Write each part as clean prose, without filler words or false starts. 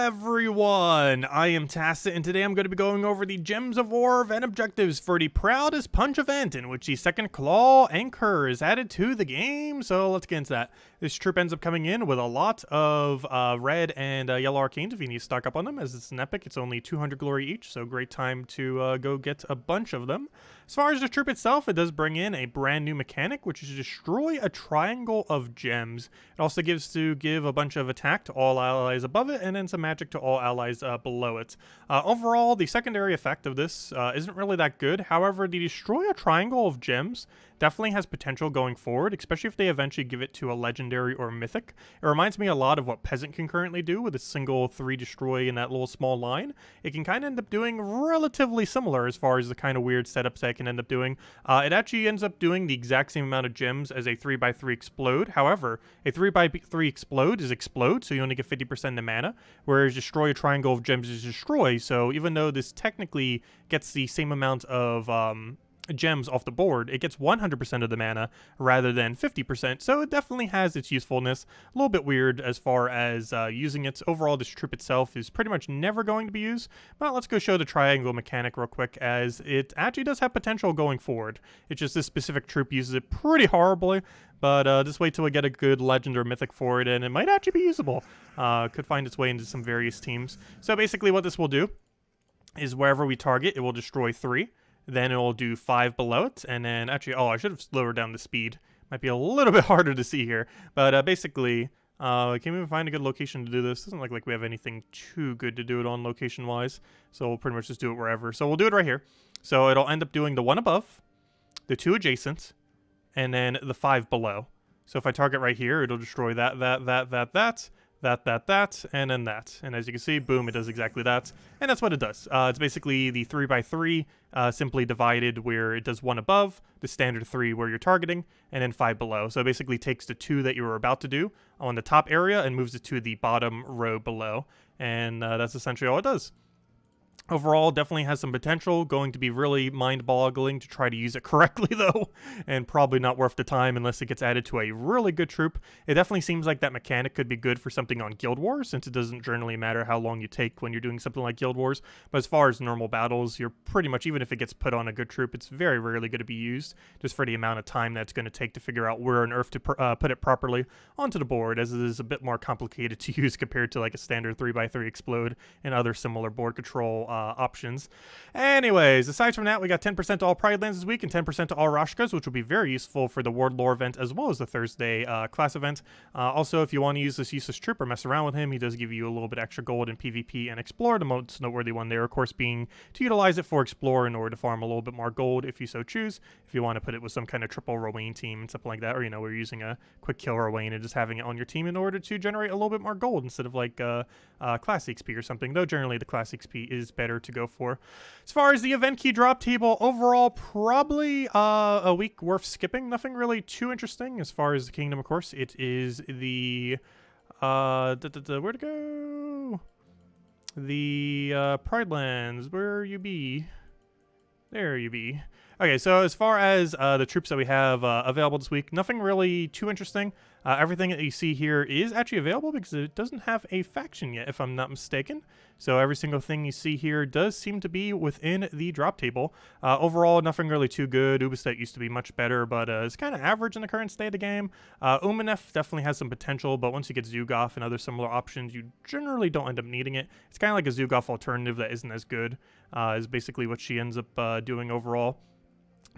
everyone, I am Tacit, and today I'm going to be going over the Gems of War event objectives for the Proudest Punch event, in which the Second Claw Anhur is added to the game. So let's get into that. This troop ends up coming in with a lot of red and yellow arcanes if you need to stock up on them, as it's an epic. It's only 200 glory each, so great time to go get a bunch of them. As far as the troop itself, it does bring in a brand new mechanic, which is destroy a triangle of gems. It also gives to give a bunch of attack to all allies above it, and then some magic to all allies below it. Overall, the secondary effect of this isn't really that good. However, the destroy a triangle of gems definitely has potential going forward, especially if they eventually give it to a legendary or mythic. It reminds me a lot of what Peasant can currently do with a single 3 destroy in that little small line. It can kind of end up doing relatively similar as far as the kind of weird setups that it can end up doing. It actually ends up doing the exact same amount of gems as a 3x3 explode. However, a 3x3 explode is explode, so you only get 50% the mana, whereas destroy a triangle of gems is destroy. So even though this technically gets the same amount of gems off the board, it gets 100% of the mana rather than 50%, so it definitely has its usefulness. A little bit weird as far as using it. Overall, this troop itself is pretty much never going to be used, but let's go show the triangle mechanic real quick, as it actually does have potential going forward. It's just this specific troop uses it pretty horribly, but just wait till we get a good legend or mythic for it, and it might actually be usable. Could find its way into some various teams. So basically what this will do is wherever we target, it will destroy 3. Then it will do 5 below it, and then actually, I should have lowered down the speed. Might be a little bit harder to see here, but basically, can't even find a good location to do this. Doesn't look like we have anything too good to do it on location-wise, so we'll pretty much just do it wherever. So we'll do it right here. So it'll end up doing the 1 above, the 2 adjacent, and then the 5 below. So if I target right here, it'll destroy that, and then that. And as you can see, boom, it does exactly that. And that's what it does. It's basically the 3x3 simply divided, where it does 1 above, the standard 3 where you're targeting, and then 5 below. So it basically takes the 2 that you were about to do on the top area and moves it to the bottom row below. And that's essentially all it does. Overall, definitely has some potential. Going to be really mind-boggling to try to use it correctly, though, and probably not worth the time unless it gets added to a really good troop. It definitely seems like that mechanic could be good for something on Guild Wars, since it doesn't generally matter how long you take when you're doing something like Guild Wars. But as far as normal battles, you're pretty much, even if it gets put on a good troop, it's very rarely going to be used, just for the amount of time that's going to take to figure out where on earth to put it properly onto the board, as it is a bit more complicated to use compared to like a standard 3x3 explode and other similar board control options. Anyways, aside from that, we got 10% to all Pride lands this week and 10% to all Rashkas, which will be very useful for the Ward Lore event as well as the Thursday class event. Also, if you want to use this useless troop or mess around with him, he does give you a little bit extra gold in PvP and Explore. The most noteworthy one there, of course, being to utilize it for Explore in order to farm a little bit more gold if you so choose. If you want to put it with some kind of triple Rowain team and something like that, or, you know, we're using a quick kill Rowain and just having it on your team in order to generate a little bit more gold instead of like class XP or something, though generally the class XP is better to go for. As far as the event key drop table, overall, probably a week worth skipping. Nothing really too interesting as far as the kingdom, of course. It is the where'd it go? The Pride lands. Where you be? There you be. Okay, so as far as the troops that we have available this week, nothing really too interesting. Everything that you see here is actually available because it doesn't have a faction yet, if I'm not mistaken. So every single thing you see here does seem to be within the drop table. Overall, nothing really too good. Ubistet used to be much better, but it's kind of average in the current state of the game. Umanef definitely has some potential, but once you get Zugoff and other similar options, you generally don't end up needing it. It's kind of like a Zugoff alternative that isn't as good, is basically what she ends up doing overall.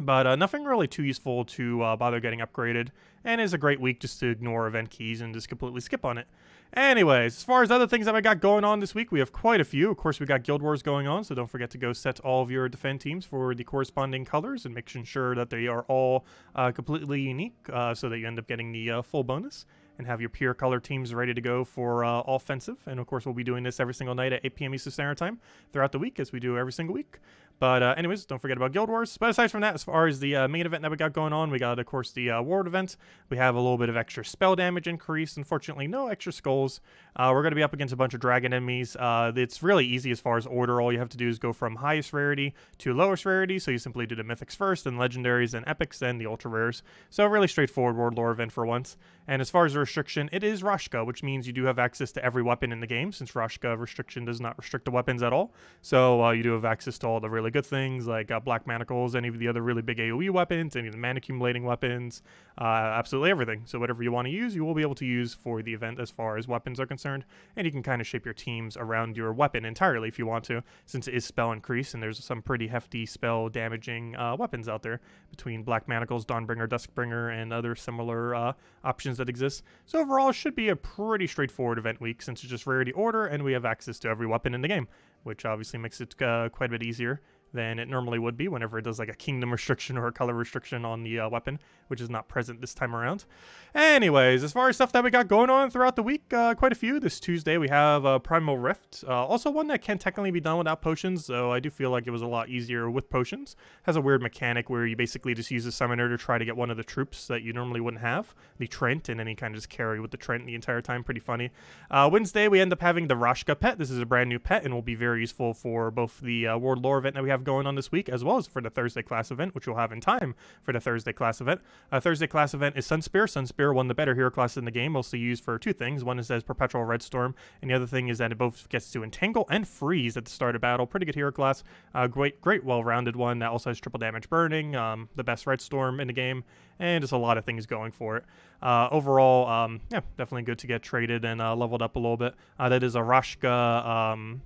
But nothing really too useful to bother getting upgraded, and is a great week just to ignore event keys and just completely skip on it. Anyways, as far as other things that I got going on this week, we have quite a few. Of course, we got Guild Wars going on, so don't forget to go set all of your defend teams for the corresponding colors and making sure that they are all completely unique, so that you end up getting the full bonus and have your pure color teams ready to go for offensive. And of course, we'll be doing this every single night at 8 p.m. Eastern Standard Time throughout the week, as we do every single week. But anyways, don't forget about Guild Wars. But aside from that, as far as the main event that we got going on, we got, of course, the Ward event. We have a little bit of extra spell damage increase. Unfortunately, no extra skulls. We're going to be up against a bunch of dragon enemies. It's really easy as far as order. All you have to do is go from highest rarity to lowest rarity. So you simply do the mythics first, then legendaries, then epics, then the ultra rares. So really straightforward Ward lore event for once. And as far as the restriction, it is Rashka, which means you do have access to every weapon in the game, since Rashka restriction does not restrict the weapons at all. So you do have access to all the really good things like Black Manacles, any of the other really big AoE weapons, any of the mana accumulating weapons, absolutely everything. So whatever you want to use, you will be able to use for the event as far as weapons are concerned, and you can kind of shape your teams around your weapon entirely if you want to, since it is spell increase, and there's some pretty hefty spell damaging weapons out there between Black Manacles, Dawnbringer, Duskbringer, and other similar options that exist. So overall, it should be a pretty straightforward event week, since it's just rarity order, and we have access to every weapon in the game, which obviously makes it quite a bit easier than it normally would be whenever it does like a kingdom restriction or a color restriction on the weapon, which is not present this time around. Anyways, as far as stuff that we got going on throughout the week, quite a few. This Tuesday we have Primal Rift, also one that can technically be done without potions, so I do feel like it was a lot easier with potions. Has a weird mechanic where you basically just use a summoner to try to get one of the troops that you normally wouldn't have, the Trent, and then you kind of just carry with the Trent the entire time. Pretty funny. Wednesday we end up having the Rashka pet. This is a brand new pet and will be very useful for both the Ward lore event that we have going on this week, as well as for the Thursday class event, which we'll have in time for the Thursday class event. Thursday class event is Sunspear. Sunspear, one of the better hero classes in the game, mostly used for two things. One is as Perpetual Red Storm, and the other thing is that it both gets to entangle and freeze at the start of battle. Pretty good hero class. Great, well-rounded one that also has triple damage burning, the best Red Storm in the game, and just a lot of things going for it. Overall, yeah, definitely good to get traded and leveled up a little bit. That is a Rashka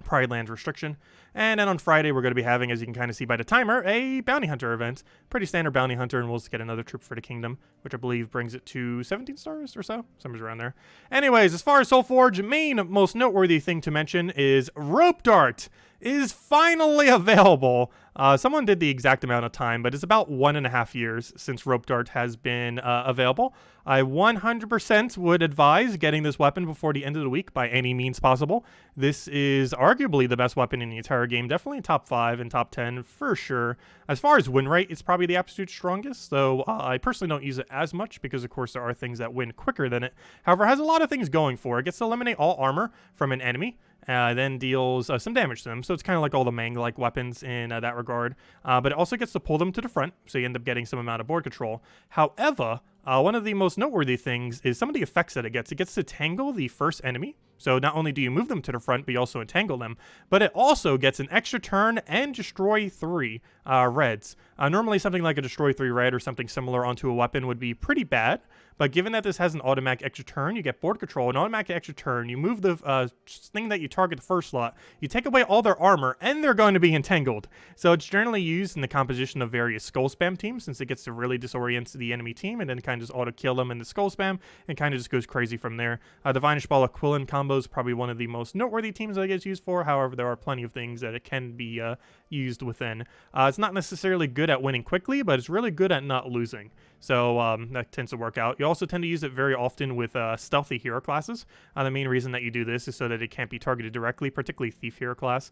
Pride Land restriction. And then on Friday, we're going to be having, as you can kind of see by the timer, a Bounty Hunter event. Pretty standard Bounty Hunter, and we'll just get another troop for the Kingdom, which I believe brings it to 17 stars or so. Somewhere around there. Anyways, as far as Soulforge, main most noteworthy thing to mention is Rope Dart is finally available. Someone did the exact amount of time, but it's about 1.5 years since Rope Dart has been available. I 100% would advise getting this weapon before the end of the week by any means possible. This is arguably the best weapon in the entire game, definitely top 5 and top 10 for sure. As far as win rate, it's probably the absolute strongest, though I personally don't use it as much because, of course, there are things that win quicker than it. However, it has a lot of things going for it. It gets to eliminate all armor from an enemy, then deals some damage to them, so it's kind of like all the Mang-like weapons in that regard. But it also gets to pull them to the front, so you end up getting some amount of board control. However, one of the most noteworthy things is some of the effects that it gets. It gets to tangle the first enemy, so not only do you move them to the front, but you also entangle them, but it also gets an extra turn and destroy 3 reds. Normally something like a destroy 3 red or something similar onto a weapon would be pretty bad, but given that this has an automatic extra turn, you get board control, an automatic extra turn, you move the thing that you target the first slot, you take away all their armor, and they're going to be entangled. So it's generally used in the composition of various skull spam teams, since it gets to really disorient the enemy team, and then kind of just auto-kill them in the skull spam, and kind of just goes crazy from there. The Vinish Ball Aquilin combo is probably one of the most noteworthy teams that it gets used for. However, there are plenty of things that it can be used within. It's not necessarily good at winning quickly, but it's really good at not losing. So that tends to work out. You also tend to use it very often with stealthy hero classes. The main reason that you do this is so that it can't be targeted directly, particularly Thief hero class,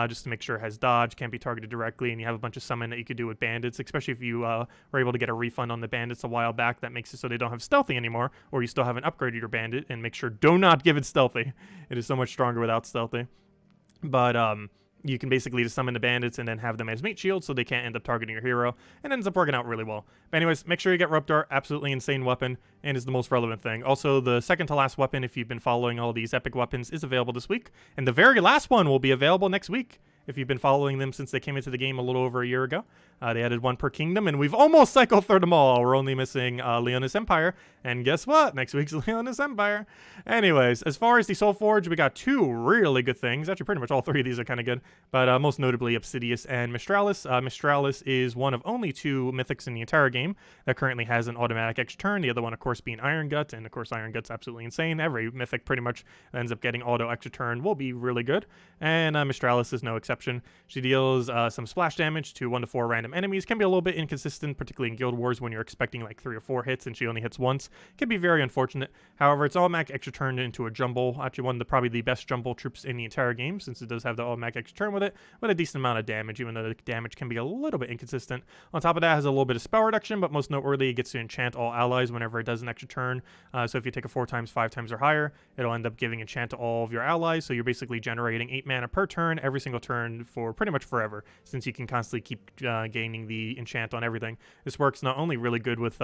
just to make sure it has dodge, can't be targeted directly, and you have a bunch of summon that you could do with bandits, especially if you were able to get a refund on the bandits a while back. That makes it so they don't have stealthy anymore, or you still haven't upgraded your bandit, and make sure do not give it stealthy. It is so much stronger without stealthy. But you can basically just summon the bandits and then have them as mate shields so they can't end up targeting your hero, and it ends up working out really well. But anyways, make sure you get Rope Dart, absolutely insane weapon, and is the most relevant thing. Also, the second to last weapon, if you've been following all these epic weapons, is available this week, and the very last one will be available next week. If you've been following them since they came into the game a little over a year ago. They added 1 per kingdom, and we've almost cycled through them all. We're only missing Leonis Empire, and guess what? Next week's Leonis Empire. Anyways, as far as the Soulforge, we got 2 really good things. Actually, pretty much all 3 of these are kind of good, but most notably Obsidius and Mistralis. Mistralis is one of only 2 mythics in the entire game that currently has an automatic extra turn. The other one, of course, being Iron Gut, and of course, Iron Gut's absolutely insane. Every mythic pretty much ends up getting auto extra turn will be really good, and Mistralis is no exception. exception. She deals some splash damage to 1 to 4 random enemies. Can be a little bit inconsistent, particularly in Guild Wars when you're expecting like 3 or 4 hits and she only hits once. Can be very unfortunate. However, it's automatic extra turn into a jumble. Actually, one of the probably the best jumble troops in the entire game, since it does have the automatic extra turn with it, with a decent amount of damage, even though the damage can be a little bit inconsistent. On top of that, it has a little bit of spell reduction, but most noteworthy, it gets to enchant all allies whenever it does an extra turn. So if you take a 4 times, 5 times, or higher, it'll end up giving enchant to all of your allies. So you're basically generating 8 mana per turn, every single turn for pretty much forever, since you can constantly keep gaining the enchant on everything. This works not only really good with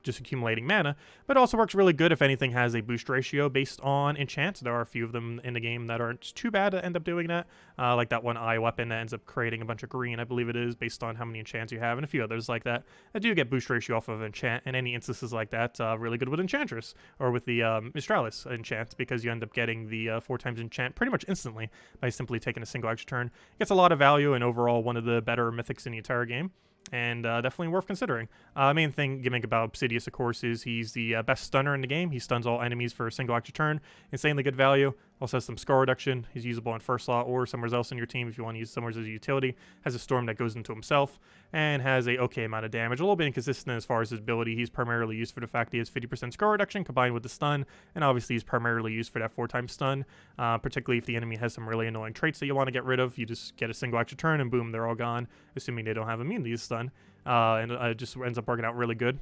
just accumulating mana, but also works really good if anything has a boost ratio based on enchant. There are a few of them in the game that aren't too bad to end up doing that, like that one eye weapon that ends up creating a bunch of green, I believe it is, based on how many enchants you have, and a few others like that do get boost ratio off of enchant, and any instances like that really good with Enchantress, or with the Mistralis enchant, because you end up getting the 4 times enchant pretty much instantly by simply taking a single extra turn. Gets a lot of value, and overall one of the better mythics in the entire game, and definitely worth considering. Main gimmick about Obsidius, of course, is he's the best stunner in the game. He stuns all enemies for a single extra turn. Insanely good value. Also has some score reduction. He's usable in first slot or somewhere else in your team if you want to use somewhere as a utility. Has a storm that goes into himself, and has a okay amount of damage. A little bit inconsistent as far as his ability. He's primarily used for the fact he has 50% score reduction combined with the stun, and obviously he's primarily used for that 4 times stun, particularly if the enemy has some really annoying traits that you want to get rid of. You just get a single extra turn and boom, they're all gone, assuming they don't have immunity to stun, and it just ends up working out really good.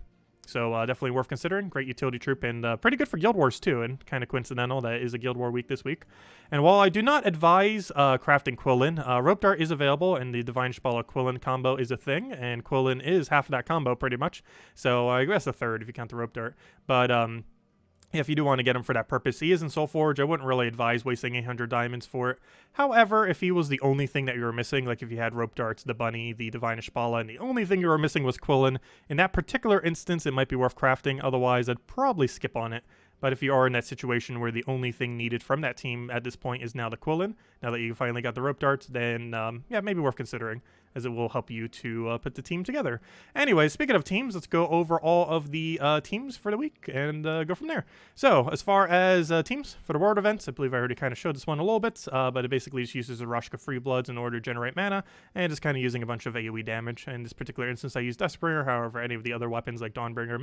So definitely worth considering. Great utility troop, and pretty good for Guild Wars too, and kind of coincidental that it is a Guild War week this week. And while I do not advise crafting Quillin, Rope Dart is available, and the Divine Shpala Quillin combo is a thing, and Quillin is half of that combo pretty much. So I guess a third if you count the Rope Dart. But if you do want to get him for that purpose, he is in Soulforge. I wouldn't really advise wasting 800 diamonds for it. However, if he was the only thing that you were missing, like if you had Rope Darts, the Bunny, the Divine Shpala, and the only thing you were missing was Quillin, in that particular instance, it might be worth crafting. Otherwise, I'd probably skip on it. But if you are in that situation where the only thing needed from that team at this point is now the Quillin, now that you finally got the Rope Darts, then yeah, maybe worth considering, as it will help you to put the team together. Anyway, speaking of teams, let's go over all of the teams for the week and go from there. So, as far as teams for the World events, I believe I already kind of showed this one a little bit, but it basically just uses the Rashka Free Bloods in order to generate mana, and just kind of using a bunch of AoE damage. In this particular instance, I used Deathbringer. However, any of the other weapons like Dawnbringer,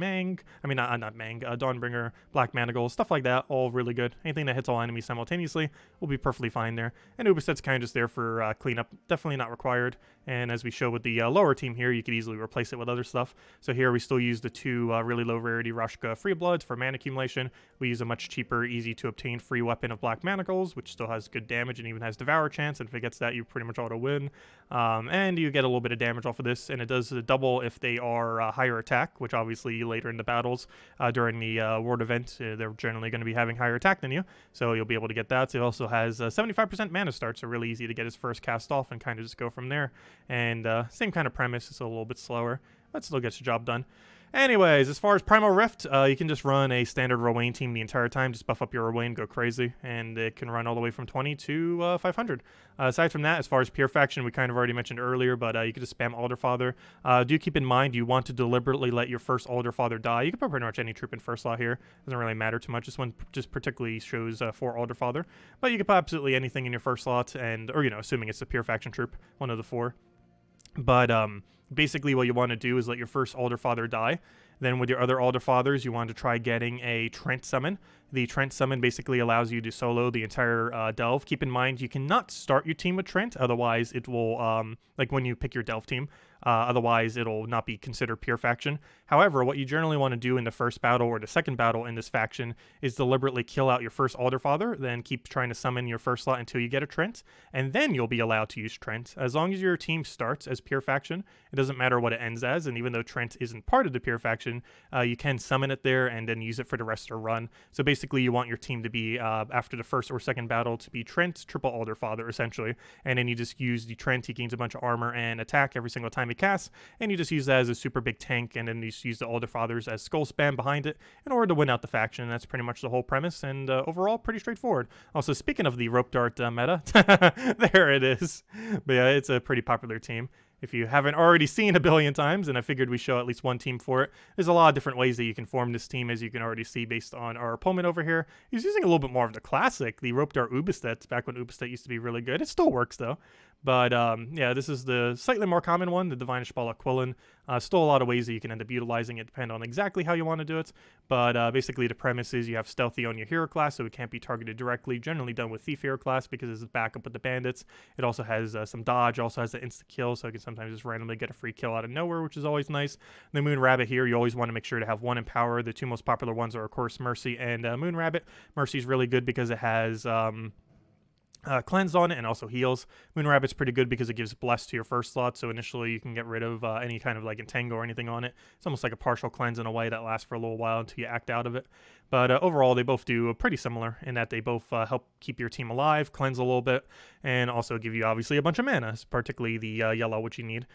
Dawnbringer, Black Manacle, stuff like that, all really good. Anything that hits all enemies simultaneously will be perfectly fine there. And Uberset's kind of just there for cleanup, definitely not required. And as we show with the lower team here, you could easily replace it with other stuff. So here we still use the 2 really low rarity Rashka Free Bloods for mana accumulation. We use a much cheaper, easy to obtain free weapon of Black Manacles, which still has good damage and even has Devour chance. And if it gets that, you pretty much auto win. And you get a little bit of damage off of this, and it does double if they are higher attack, which obviously later in the battles during the World event, they're generally going to be having higher attack than you. So you'll be able to get that. So it also has 75% mana start, so really easy to get his first cast off and kind of just go from there. And same kind of premise, it's a little bit slower, but still gets the job done. Anyways, as far as Primal Rift, you can just run a standard Rowain team the entire time. Just buff up your Rowain, go crazy, and it can run all the way from 20 to 500. Aside from that, as far as Pure Faction, we kind of already mentioned earlier, but you can just spam Alderfather. Do keep in mind you want to deliberately let your first Alderfather die. You can put pretty much any troop in first slot here. Doesn't really matter too much. This one just particularly shows for Alderfather, but you can put absolutely anything in your first slot, and or assuming it's a Pure Faction troop, one of the 4. But basically what you want to do is let your first Alderfather die. Then with your other Alderfathers, you want to try getting a Trent summon. The Trent summon basically allows you to solo the entire delve. Keep in mind, you cannot start your team with Trent, otherwise it will, like when you pick your delve team, otherwise it'll not be considered Pure Faction. However, what you generally want to do in the first battle or the second battle in this faction is deliberately kill out your first Alderfather, then keep trying to summon your first slot until you get a Trent, and then you'll be allowed to use Trent. As long as your team starts as Pure Faction, it doesn't matter what it ends as, and even though Trent isn't part of the Pure Faction, you can summon it there and then use it for the rest of the run. So basically you want your team to be, after the first or second battle, to be Trent, triple Alderfather essentially, and then you just use the Trent. He gains a bunch of armor and attack every single time he casts, and you just use that as a super big tank, and then you just use the Alderfathers as skull spam behind it in order to win out the faction. And that's pretty much the whole premise, and overall pretty straightforward. Also, speaking of the Rope Dart meta, there it is. But yeah, it's a pretty popular team. If you haven't already seen a billion times, and I figured we show at least one team for it, there's a lot of different ways that you can form this team, as you can already see based on our opponent over here. He's using a little bit more of the classic, the Rope Dart Ubistet, back when Ubistet used to be really good. It still works though, But yeah, this is the slightly more common one, the Divine Ishbala Quillen. Still a lot of ways that you can end up utilizing it, depending on exactly how you want to do it. But basically, the premise is you have Stealthy on your hero class, so it can't be targeted directly. Generally done with Thief hero class because it's backup with the bandits. It also has some dodge, also has the insta kill, so you can sometimes just randomly get a free kill out of nowhere, which is always nice. The Moon Rabbit here, you always want to make sure to have one in power. The two most popular ones are, of course, Mercy and Moon Rabbit. Mercy is really good because it has cleanse on it and also heals. Moon Rabbit's pretty good because it gives bless to your first slot, so initially you can get rid of any kind of like entangle or anything on it. It's almost like a partial cleanse in a way that lasts for a little while until you act out of it. But overall, they both do pretty similar in that they both help keep your team alive, cleanse a little bit, and also give you obviously a bunch of mana, particularly the yellow, which you need.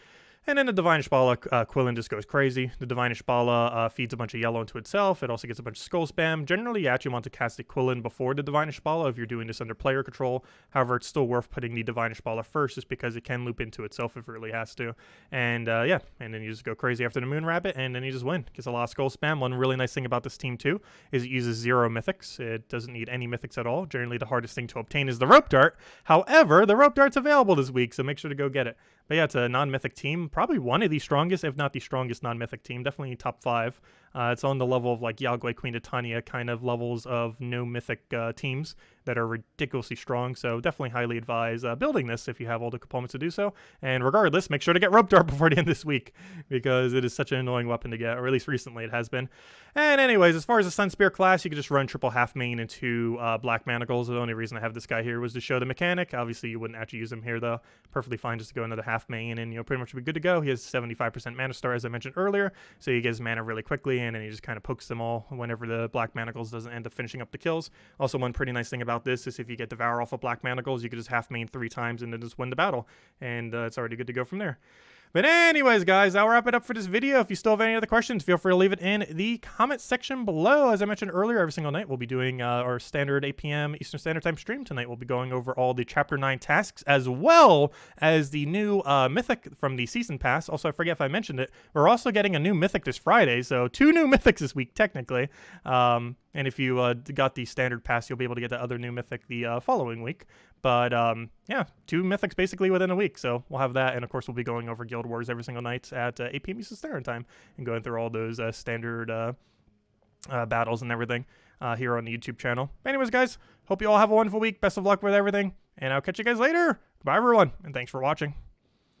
And then the Divine Ishbala Quillen just goes crazy. The Divine Ishbala feeds a bunch of yellow into itself. It also gets a bunch of skull spam. Generally, you actually want to cast the Quillen before the Divine Ishbala if you're doing this under player control. However, it's still worth putting the Divine Ishbala first just because it can loop into itself if it really has to. And yeah, and then you just go crazy after the Moon Rabbit, and then you just win. Gets a lot of skull spam. One really nice thing about this team, too, is it uses 0 mythics. It doesn't need any mythics at all. Generally, the hardest thing to obtain is the Rope Dart. However, the Rope Dart's available this week, so make sure to go get it. But yeah, it's a non-mythic team. Probably one of the strongest, if not the strongest non-mythic team. Definitely top 5. It's on the level of like Yagwe, Queen Titania kind of levels of no mythic teams that are ridiculously strong. So definitely highly advise building this if you have all the components to do so. And regardless, make sure to get Rope Dart before the end of this week because it is such an annoying weapon to get, or at least recently it has been. And anyways, as far as the Sunspear class, you can just run triple half main into Black Manacles. The only reason I have this guy here was to show the mechanic. Obviously, you wouldn't actually use him here though. Perfectly fine just to go into the half main and pretty much be good to go. He has 75% mana star as I mentioned earlier, so he gets mana really quickly and then he just kind of pokes them all whenever the Black Manacles doesn't end up finishing up the kills. Also, one pretty nice thing about this is if you get Devour off of Black Manacles, you can just half main 3 times and then just win the battle, and it's already good to go from there. But anyways, guys, I'll wrap it up for this video. If you still have any other questions, feel free to leave it in the comment section below. As I mentioned earlier, every single night we'll be doing our standard 8 p.m. Eastern Standard Time stream tonight. We'll be going over all the Chapter 9 tasks, as well as the new Mythic from the Season Pass. Also, I forget if I mentioned it, we're also getting a new Mythic this Friday, so 2 new Mythics this week, technically. And if you got the Standard Pass, you'll be able to get the other new Mythic the following week. But yeah, 2 Mythics basically within a week. So we'll have that. And of course, we'll be going over Guild Wars every single night at 8 p.m. Eastern Standard Time and going through all those standard battles and everything here on the YouTube channel. Anyways, guys, hope you all have a wonderful week. Best of luck with everything. And I'll catch you guys later. Bye, everyone. And thanks for watching.